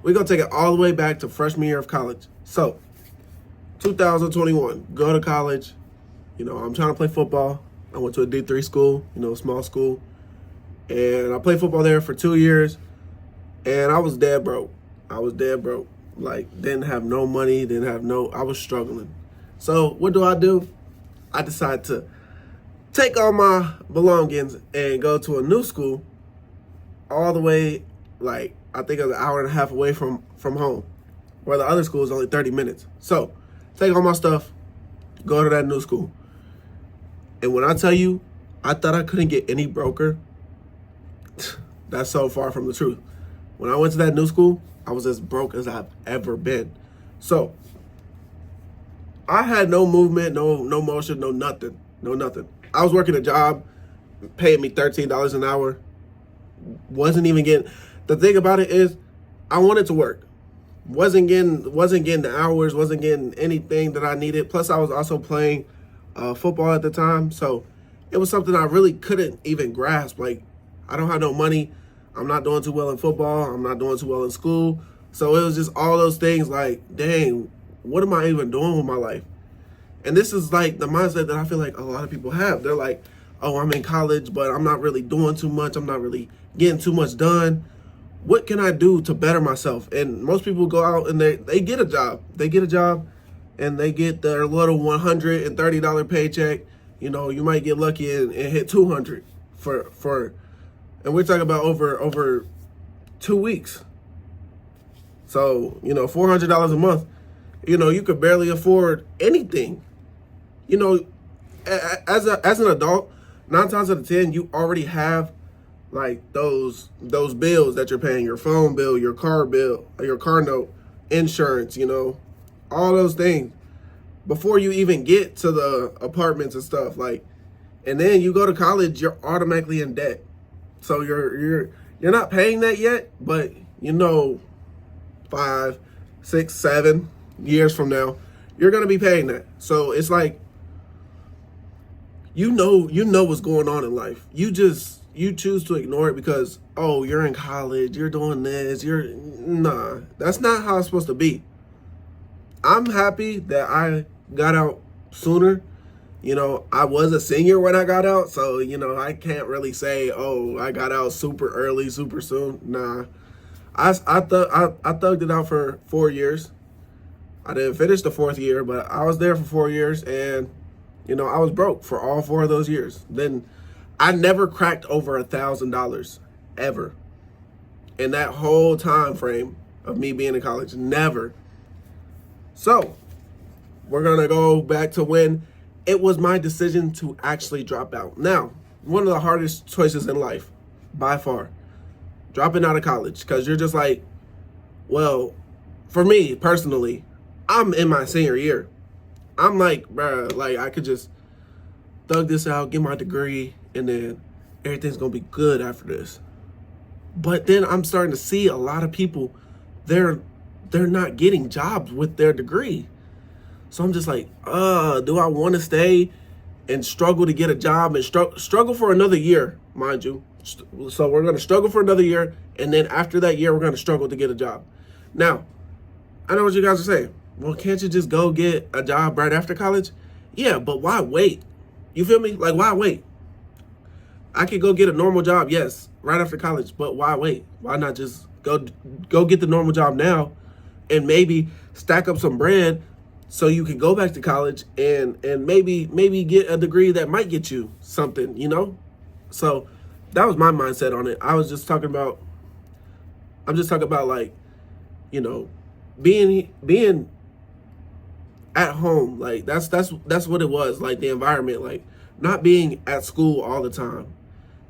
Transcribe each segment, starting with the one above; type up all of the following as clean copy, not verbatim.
We're going to take it all the way back to freshman year of college. So, 2021, go to college. I'm trying to play football. I went to a D3 school, small school. And I played football there for 2 years. And I was dead broke. Like, didn't have no money, I was struggling. So, what do? I decided to take all my belongings and go to a new school all the way, like, I think it was an hour and a half away from home, where the other school is only 30 minutes. So, take all my stuff, go to that new school. And when I tell you, I thought I couldn't get any broker, that's so far from the truth. When I went to that new school, I was as broke as I've ever been. So, I had no movement, no motion, no nothing. I was working a job, paying me $13 an hour. Wasn't even getting. The thing about it is, I wanted to work. Wasn't getting the hours. Wasn't getting anything that I needed. Plus, I was also playing football at the time, so it was something I really couldn't even grasp. Like, I don't have no money. I'm not doing too well in football. I'm not doing too well in school. So it was just all those things. Like, dang, what am I even doing with my life? And this is like the mindset that I feel like a lot of people have. They're like, oh, I'm in college, but I'm not really doing too much. I'm not really getting too much done. What can I do to better myself? And most people go out and they get a job. They get a job and they get their little $130 paycheck. You might get lucky and hit 200 for, and we're talking about over 2 weeks. So, $400 a month, you could barely afford anything. As an adult, 9 times out of 10, you already have like those bills that you're paying, your phone bill, your car bill, your car note, insurance, all those things before you even get to the apartments and stuff. Like, and then you go to college, you're automatically in debt. So you're not paying that yet, but 5, 6, 7 years from now, you're gonna be paying that. So it's like, you know what's going on in life. You choose to ignore it because, oh, you're in college, you're doing this, nah, that's not how it's supposed to be. I'm happy that I got out sooner. I was a senior when I got out, so, I can't really say, oh, I got out super early, super soon. Nah, I thugged it out for 4 years. I didn't finish the 4th year, but I was there for 4 years, and, I was broke for all 4 of those years. Then I never cracked over $1,000 ever in that whole time frame of me being in college. Never. So we're going to go back to when it was my decision to actually drop out. Now, one of the hardest choices in life, by far, dropping out of college, because you're just like, well, for me personally, I'm in my senior year. I'm like, bruh, like, I could just thug this out, get my degree, and then everything's gonna be good after this. But then I'm starting to see a lot of people, they're not getting jobs with their degree. So I'm just like, do I want to stay and struggle to get a job and struggle for another year, mind you? So we're going to struggle for another year, and then after that year, we're going to struggle to get a job. Now, I know what you guys are saying. Well, can't you just go get a job right after college? Yeah, but why wait? You feel me? Like, why wait? I could go get a normal job, yes, right after college, but why wait? Why not just go get the normal job now and maybe stack up some bread so you can go back to college and maybe get a degree that might get you something, So that was my mindset on it. I'm just talking about like, being at home. Like, that's what it was, like the environment, like not being at school all the time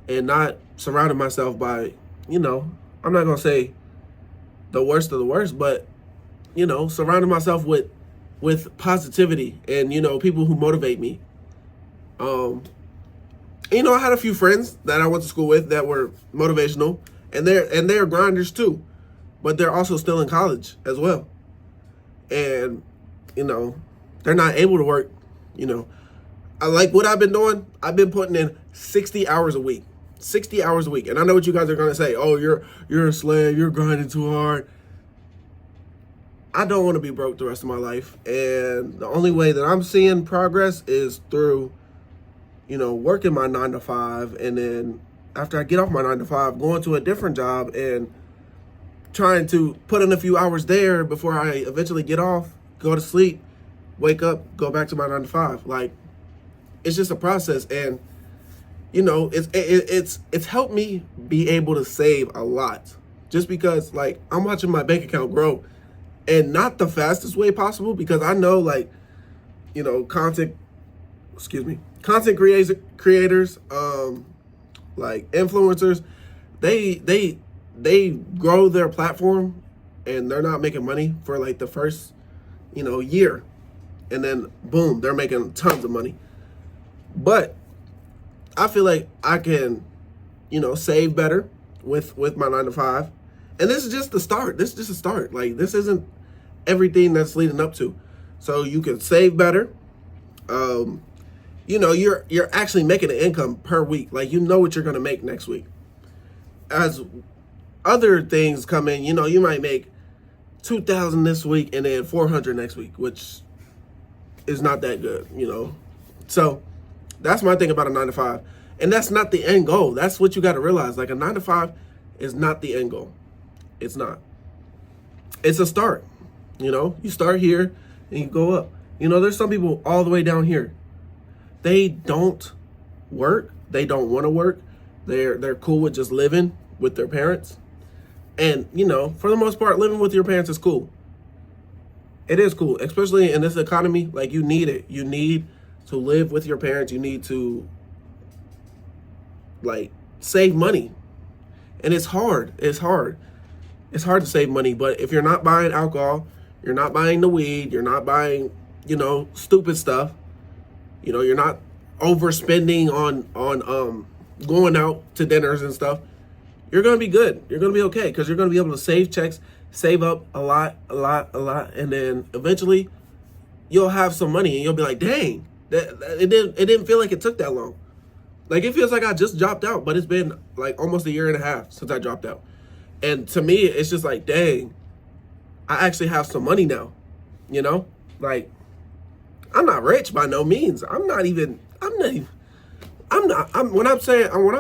and not surrounding myself by, I'm not gonna say the worst of the worst, but surrounding myself with positivity and people who motivate me. I had a few friends that I went to school with that were motivational, and they're grinders too, but they're also still in college as well. And they're not able to work. I like what I've been doing. I've been putting in 60 hours a week. 60 hours a week. And I know what you guys are gonna say. Oh, you're a slave, you're grinding too hard. I don't want to be broke the rest of my life. And the only way that I'm seeing progress is through, working my 9 to 5. And then after I get off my 9 to 5, going to a different job and trying to put in a few hours there before I eventually get off, go to sleep, wake up, go back to my 9 to 5. Like, it's just a process. And, it's helped me be able to save a lot, just because, like, I'm watching my bank account grow, and not the fastest way possible, because I know, like, content creators, like influencers, they grow their platform and they're not making money for like the first, year, and then boom, they're making tons of money. But I feel like I can, save better with my 9 to 5. And this is just the start. This is just a start. Like, this isn't everything that's leading up to. So you can save better. You're actually making an income per week. Like, you know what you're going to make next week. As other things come in, you might make $2,000 this week and then $400 next week, which is not that good, So that's my thing about a 9 to 5. And that's not the end goal. That's what you got to realize. Like, a 9 to 5 is not the end goal. It's not. It's a start. You start here and you go up. There's some people all the way down here. They don't work. They don't want to work. They're cool with just living with their parents. And, for the most part, living with your parents is cool. It is cool, especially in this economy. Like, you need it. You need to live with your parents. You need to, like, save money. And it's hard. It's hard. It's hard to save money. But if you're not buying alcohol, you're not buying the weed, you're not buying, stupid stuff, you're not overspending on going out to dinners and stuff, you're going to be good. You're going to be okay, because you're going to be able to save checks, save up a lot. And then eventually you'll have some money and you'll be like, dang, it didn't feel like it took that long. Like, it feels like I just dropped out, but it's been like almost 1.5 years since I dropped out. And to me, it's just like, dang, I actually have some money now, like, I'm not rich by no means. When I'm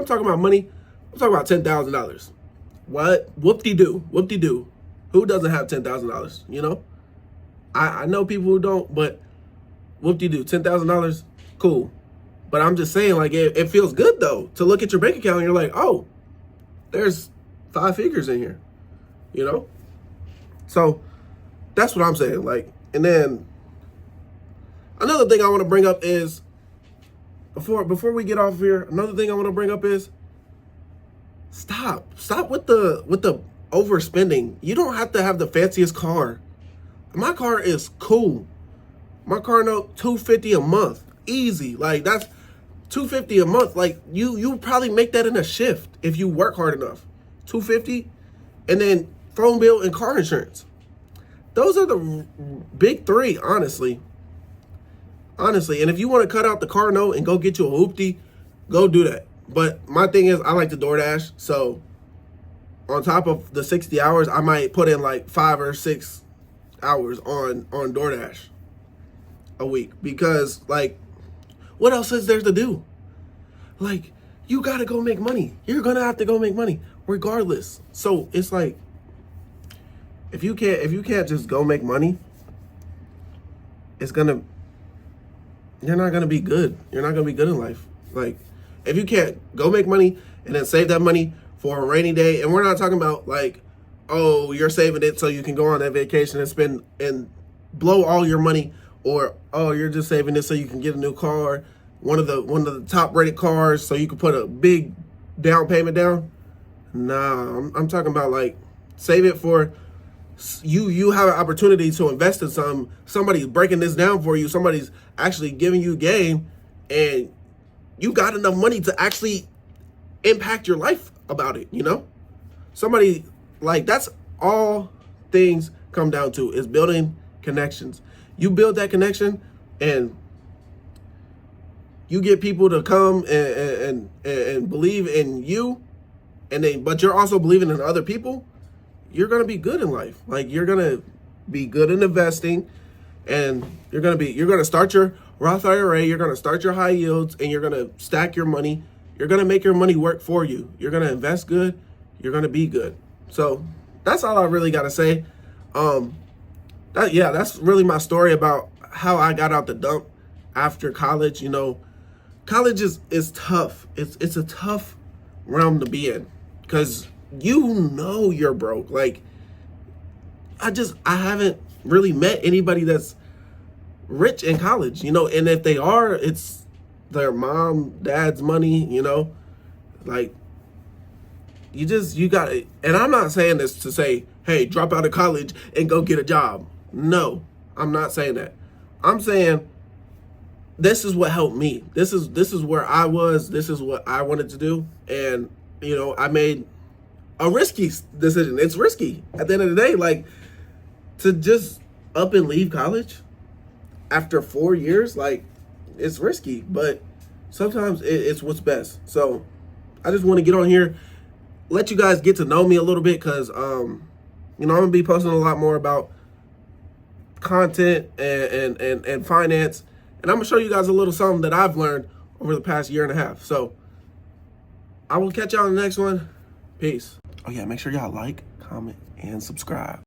talking about money, I'm talking about $10,000. What? Whoop-de-doo. Who doesn't have $10,000? I know people who don't, but whoop-de-doo, $10,000, cool. But I'm just saying, like, it feels good though to look at your bank account and you're like, oh, there's 5 figures in here, So that's what I'm saying. Like, and then another thing I want to bring up is, before we get off here, another thing I want to bring up is, stop with the overspending. You don't have to have the fanciest car. My car is cool. My car note $250 a month, easy. Like, that's $250 a month. Like, you probably make that in a shift if you work hard enough. $250, and then phone bill and car insurance. Those are the big 3, honestly. And if you want to cut out the car note and go get you a hoopty, go do that. But my thing is, I like to DoorDash. So on top of the 60 hours, I might put in like 5 or 6 hours on DoorDash a week. Because, like, what else is there to do? Like, you got to go make money. You're going to have to go make money regardless. So it's like, if you can't just go make money, you're not going to be good. You're not going to be good in life. Like, if you can't go make money and then save that money for a rainy day, and we're not talking about like, oh, you're saving it so you can go on that vacation and spend and blow all your money, or, oh, you're just saving it so you can get a new car, one of the top rated cars, so you can put a big down payment down. Nah, I'm talking about, like, save it for you have an opportunity to invest in somebody's breaking this down for you, somebody's actually giving you game, and you got enough money to actually impact your life about it, Somebody, like, that's all things come down to, is building connections. You build that connection and you get people to come and believe in you, but you're also believing in other people, you're going to be good in life. Like, you're going to be good in investing, and you're gonna start your Roth IRA, you're gonna start your high yields, and you're gonna stack your money. You're gonna make your money work for you. You're gonna invest good, you're gonna be good. So that's all I really gotta say. That's really my story about how I got out the dump after college. You know, college is tough. It's a tough realm to be in, because you know you're broke. Like, I haven't really met anybody that's rich in college, you know, and if they are, it's their mom, dad's money, you know. Like, you got it. And I'm not saying this to say, hey, drop out of college and go get a job. No, I'm not saying that. I'm saying this is what helped me. This is where I was. This is what I wanted to do. And, you know, I made a risky decision. It's risky at the end of the day. Like, to just up and leave college after 4 years, like, it's risky, but sometimes it's what's best. So I just want to get on here, let you guys get to know me a little bit, because, you know, I'm going to be posting a lot more about content and finance. And I'm going to show you guys a little something that I've learned over the past year and a half. So I will catch y'all on the next one. Peace. Oh, yeah, make sure y'all like, comment, and subscribe.